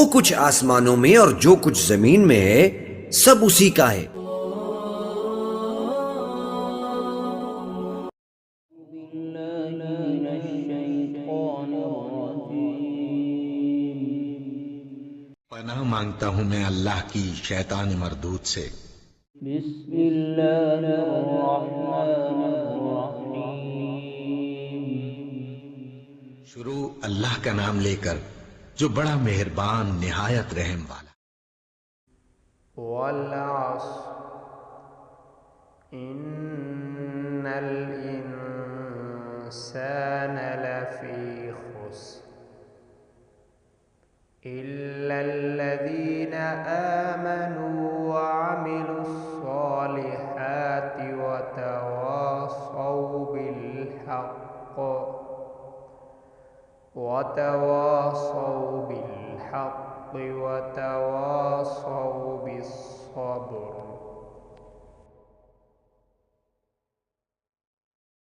कुछ आसमानों में और जो कुछ जमीन में है सब उसी का है। पनाह मांगता हूं मैं अल्लाह की शैतान मरदूद से। शुरू अल्लाह का नाम लेकर जो बड़ा मेहरबान निहायत रहम वाला। वल अस्र इन्नल इंसान लफी खुस्र इल्लल्लज़ीना आमनू व अमिलुस्सॉलिहाति व तवासौ बिलहक़ वतवासौ बिस्सब्र।